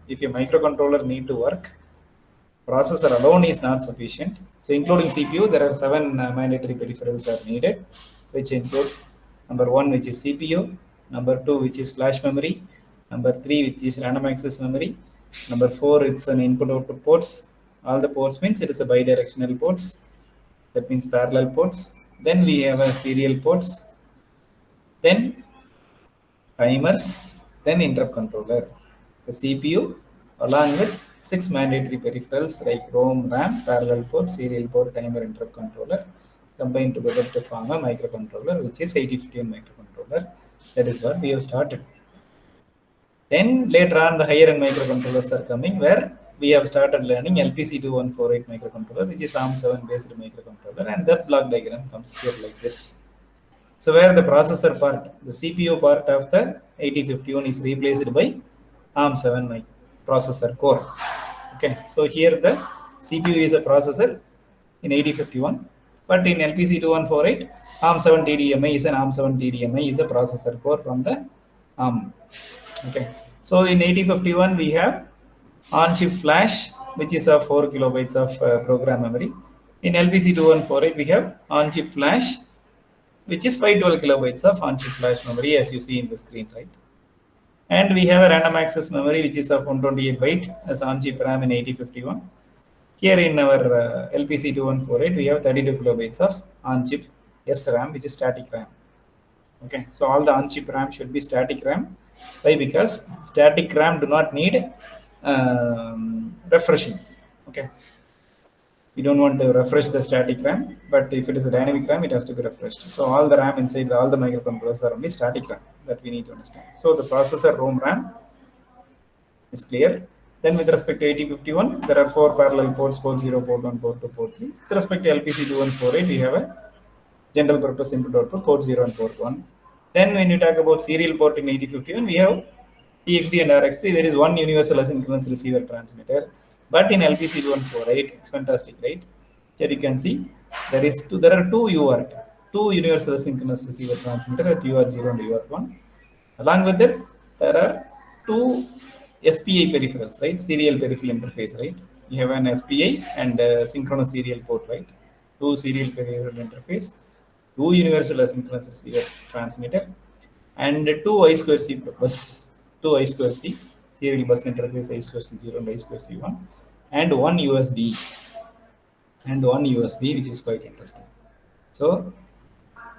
if your microcontroller need to work, processor alone is not sufficient. So including CPU, there are 7 mandatory peripherals are needed, which includes number 1, which is CPU, number 2, which is flash memory, number 3, which is random access memory, number 4, it's an input-output ports. All the ports means it is a bidirectional ports. That means parallel ports. Then we have a serial ports. Then timers, then interrupt controller. The CPU along with 6 mandatory peripherals like ROM, RAM, parallel port, serial port, timer, interrupt controller combined together to form a microcontroller, which is 8051 microcontroller. That is what we have started. Then later on the higher end microcontrollers are coming, where we have started learning LPC2148 microcontroller, which is ARM7 based microcontroller, and that block diagram comes here like this. So where the processor part, the CPU part of the 8051 is replaced by ARM7 processor core. Okay, so here the CPU is a processor in 8051, but in LPC2148, ARM7 TDMI is an ARM7 TDMI is a processor core from the ARM. Okay, so in 8051 we have on-chip flash, which is of 4 kilobytes of program memory. In LPC2148 we have on-chip flash, which is 512 kilobytes of on-chip flash memory, as you see in the screen, right? And we have a random access memory, which is of 128 byte as on-chip RAM in 8051. Here in our LPC2148, we have 32 kilobytes of on-chip SRAM, which is static RAM. Okay, so all the on-chip RAM should be static RAM. Why? Because static RAM do not need refreshing. Okay, we don't want to refresh the static RAM, but if it is a dynamic RAM, it has to be refreshed. So all the RAM inside all the microcontrollers are only static RAM, that we need to understand. So the processor ROM RAM is clear. Then with respect to 8051, there are 4 parallel ports, port 0, port 1, port 2, port 3. With respect to LPC2148, we have a general purpose input output, port 0 and port 1. Then when you talk about serial port in 8051, we have TXD and RXD. There is one universal asynchronous receiver transmitter. But in LPC2148, it's fantastic, right? Here you can see there are two UART, two universal asynchronous receiver transmitter at UART0 and UART1. Along with that, there are two SPI peripherals, right? Serial peripheral interface, right? You have an SPI and a synchronous serial port, right? Two serial peripheral interface, two universal asynchronous receiver transmitter, and two I2C bus, two I2C serial bus interface, I2C0 and I2C1, and one USB, which is quite interesting. So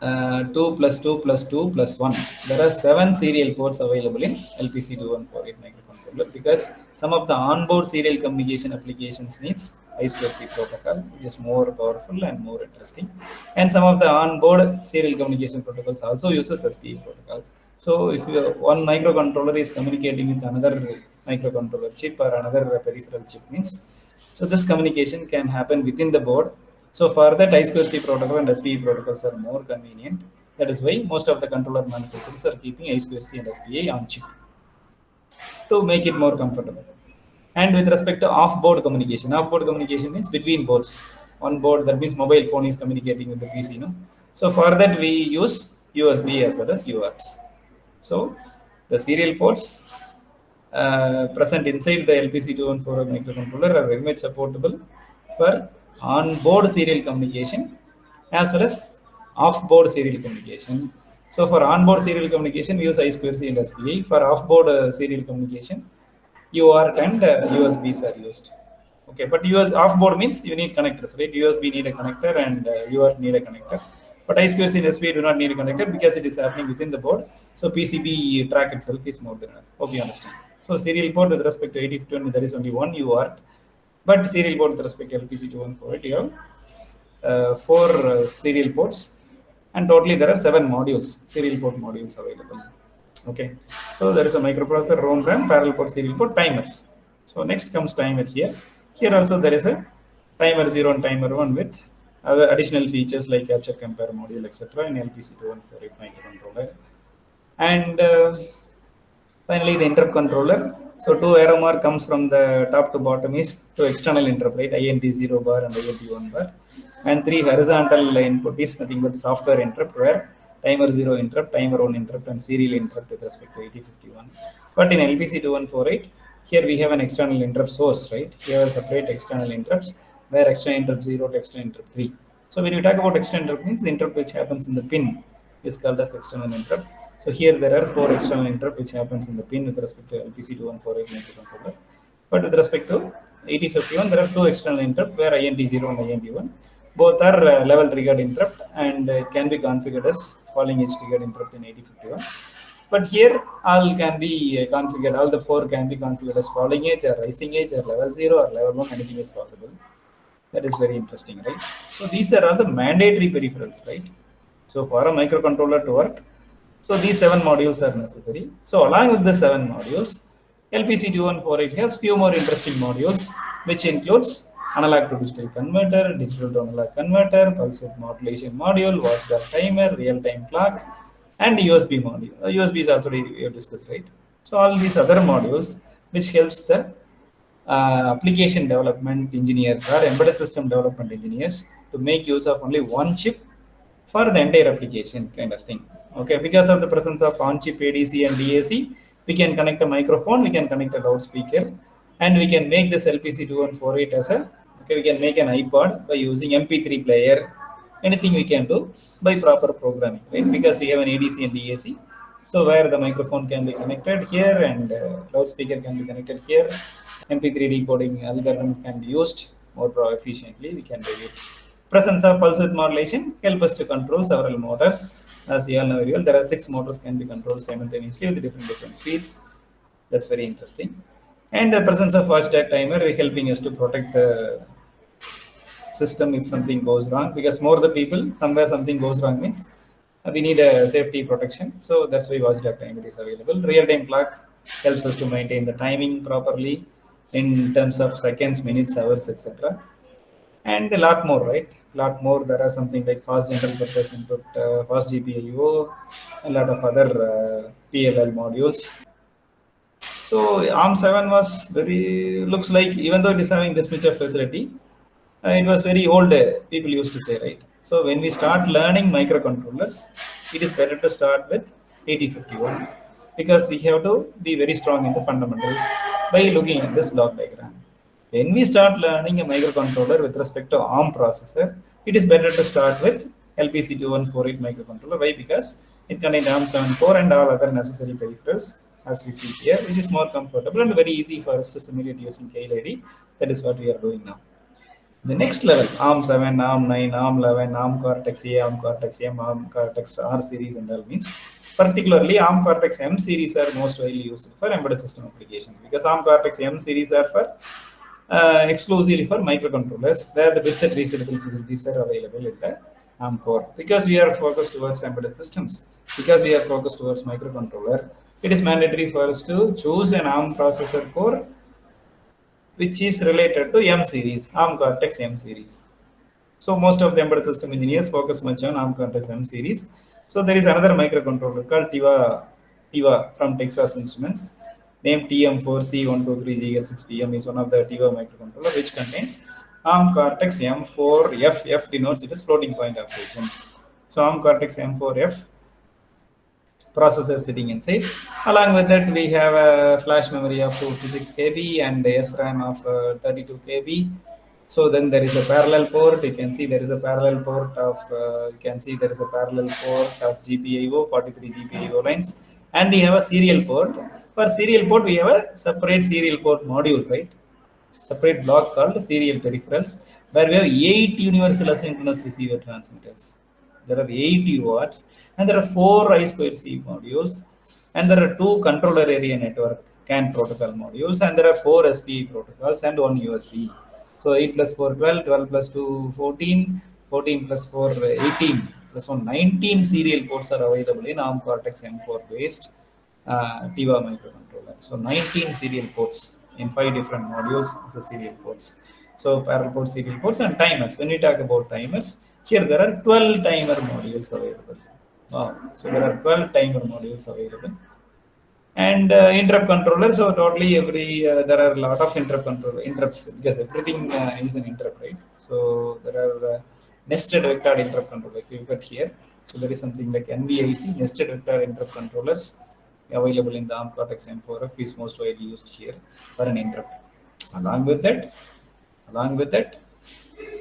2 plus 2 plus 2 plus 1. There are 7 serial ports available in LPC2148 microcontroller, because some of the onboard serial communication applications needs I2C protocol, which is more powerful and more interesting. And some of the onboard serial communication protocols also uses SPI protocol. So if one microcontroller is communicating with another microcontroller chip or another peripheral chip means, so this communication can happen within the board. So for that, I2C protocol and SPI protocols are more convenient. That is why most of the controller manufacturers are keeping I2C and SPI on chip to make it more comfortable. And with respect to off-board communication means between boards. On board, that means mobile phone is communicating with the PC. No? So for that, we use USB as well as UARTs. So the serial ports present inside the LPC2148 microcontroller are very much supportable for on-board serial communication as well as off-board serial communication. So for on-board serial communication, we use I2C and SPI. For off-board serial communication, UART and USBs are used. Okay, but off-board means you need connectors, right? USB need a connector and UART need a connector. But I2C and SPI do not need a connector because it is happening within the board. So PCB track itself is more than enough. Hope you understand. So serial port with respect to 8051, there is only one UART. But serial port with respect to LPC2148, you have 4 serial ports. And totally there are 7 modules, serial port modules available. Okay, so there is a microprocessor, ROM, RAM, parallel port, serial port, timers. So next comes timer here. Here also there is a timer 0 and timer 1 with other additional features like capture, compare module, etc. in LPC2148 microcontroller. And finally the interrupt controller. So 2 arrow mark comes from the top to bottom is to external interrupt, right? INT0 bar and INT1 bar. And 3 horizontal input is nothing but software interrupt, where timer 0 interrupt, timer 1 interrupt, and serial interrupt with respect to 8051. But in LPC2148, here we have an external interrupt source, right? Here are separate external interrupts where external interrupt 0 to external interrupt 3. So when you talk about external interrupt means the interrupt which happens in the pin is called as external interrupt. So here there are 4 external interrupt which happens in the pin with respect to LPC2148 microcontroller. But with respect to 8051, there are 2 external interrupt where INT0 and INT1. Both are level triggered interrupt and can be configured as falling edge triggered interrupt in 8051. But here all can be configured, all the 4 can be configured as falling edge or rising edge or level 0 or level 1, anything is possible. That is very interesting, right? So these are all the mandatory peripherals, right? So for a microcontroller to work, so these 7 modules are necessary. So along with the 7 modules, LPC2148 has few more interesting modules, which includes analog to digital converter, digital to analog converter, pulse width modulation module, watchdog timer, real-time clock, and USB module. USB is already we have discussed, right? So all these other modules, which helps the application development engineers or embedded system development engineers to make use of only one chip for the entire application kind of thing. Okay, because of the presence of on-chip ADC and DAC, we can connect a microphone, we can connect a loudspeaker, and we can make this LPC2148 as a, okay, we can make an iPod by using MP3 player, anything we can do by proper programming, right? Because we have an ADC and DAC, so where the microphone can be connected here and loudspeaker can be connected here, MP3 decoding algorithm can be used more efficiently, we can do it. Presence of pulse width modulation help us to control several motors. As you all know very well, there are 6 motors can be controlled simultaneously with different speeds. That's very interesting. And the presence of watchdog timer helping us to protect the system if something goes wrong. Because more the people, somewhere something goes wrong means we need a safety protection. So that's why watchdog timer is available. Real-time clock helps us to maintain the timing properly in terms of seconds, minutes, hours, etc. And a lot more, right? A lot more. There are something like fast general purpose input, fast GPIO, a lot of other PLL modules. So ARM7 was very, looks like, even though it is having this much of facility, it was very old, people used to say, right? So when we start learning microcontrollers, it is better to start with 8051 because we have to be very strong in the fundamentals by looking at this block diagram. When we start learning a microcontroller with respect to ARM processor, it is better to start with LPC2148 microcontroller. Why? Because it contains ARM7 core and all other necessary peripherals as we see here, which is more comfortable and very easy for us to simulate using KLID. That is what we are doing now. The next level, ARM7, ARM9, ARM11, ARM Cortex A, ARM Cortex M, ARM Cortex R series and all means, particularly ARM Cortex M series are most widely used for embedded system applications because ARM Cortex M series are for exclusively for microcontrollers where the bitset resettable facilities are available in the ARM core. Because we are focused towards embedded systems, because we are focused towards microcontroller, it is mandatory for us to choose an ARM processor core which is related to M series, ARM Cortex M series. So most of the embedded system engineers focus much on ARM Cortex M series. So there is another microcontroller called TIVA from Texas Instruments, named TM4C123GL6PM is one of the TIVA microcontroller which contains ARM Cortex M4F. F denotes it as floating point operations. So ARM Cortex M4F processor sitting inside. Along with that, we have a flash memory of 256 KB and SRAM of 32 KB. So then there is a parallel port. You can see there is a parallel port of GPIO, 43 GPIO lines, and we have a serial port. For serial port, we have a separate serial port module, right? Separate block called serial peripherals, where we have 8 universal asynchronous receiver transmitters. There are 80 watts, and there are 4 I2C modules, and there are 2 controller area network CAN protocol modules, and there are 4 SPI protocols and 1 USB. So 8 plus 4, 12, 12 plus 2, 14, 14 plus 4, 18, plus 1, 19 serial ports are available in ARM Cortex M4 based TIVA microcontroller. So 19 serial ports in 5 different modules as a serial ports. So parallel ports, serial ports, and timers. When we talk about timers, here there are 12 timer modules available. Wow. So there are 12 timer modules available. And interrupt controller. So totally there are a lot of interrupts because everything is an interrupt, right? So there are nested vector interrupt controller. If you look at here, so there is something like NVIC, nested vector interrupt controllers. available in the ARM Cortex M4F is most widely used here for an interrupt. Along with that,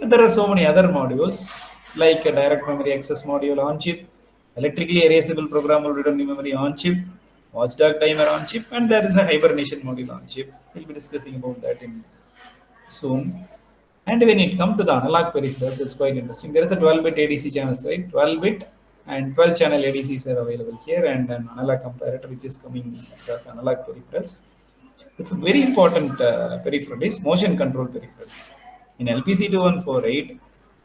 there are so many other modules like a direct memory access module on chip, electrically erasable programmable read-only memory on chip, watchdog timer on chip, and there is a hibernation module on chip. We'll be discussing about that in soon. And when it comes to the analog peripherals, it's quite interesting. There is a 12-bit ADC channels, right? 12-bit and 12-channel ADCs are available here, and an analog comparator which is coming across analog peripherals. It's a very important peripheral is motion control peripherals. In LPC2148,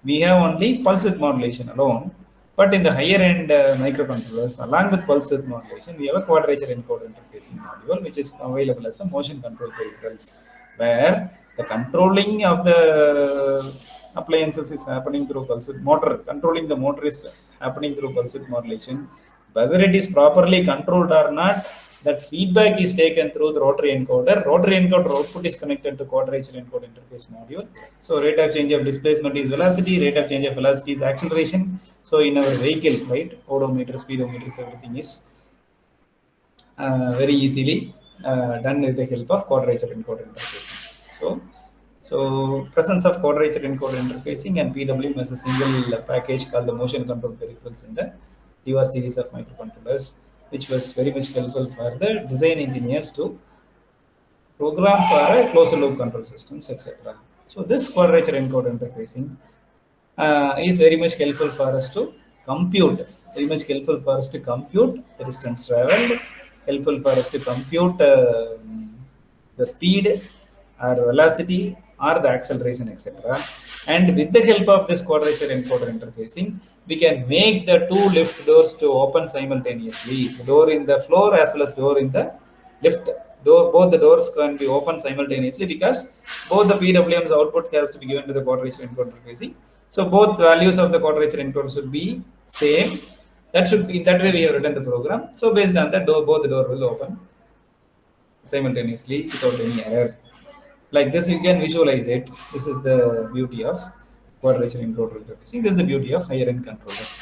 we have only pulse width modulation alone, but in the higher end microcontrollers, along with pulse width modulation, we have a quadrature encoder interfacing module, which is available as a motion control peripherals, where the controlling of the appliances is happening through pulse width motor. Controlling the motor is happening through pulse width modulation. Whether it is properly controlled or not, that feedback is taken through the rotary encoder. Rotary encoder output is connected to quadrature encoder interface module. So rate of change of displacement is velocity, rate of change of velocity is acceleration. So in our vehicle, right, odometer, speedometers, everything is very easily done with the help of quadrature encoder interfacing. So presence of quadrature encoder interfacing and PWM as a single package called the motion control peripherals in the DIVA series of microcontrollers, which was very much helpful for the design engineers to program for a closed loop control systems, etc. So this quadrature encoder interfacing is very much helpful for us to compute, the distance traveled, helpful for us to compute the speed or velocity or the acceleration, etc. And with the help of this quadrature encoder interfacing, we can make the two lift doors to open simultaneously, the door in the floor as well as door in the lift door. Both the doors can be open simultaneously because both the PWM's output has to be given to the quadrature encoder interfacing. So both values of the quadrature encoder should be same. That should be in that way we have written the program. So based on that, both the door will open simultaneously without any error. Like this, you can visualize it. This is the beauty of quadrature encoder interfacing. This is the beauty of higher end controllers.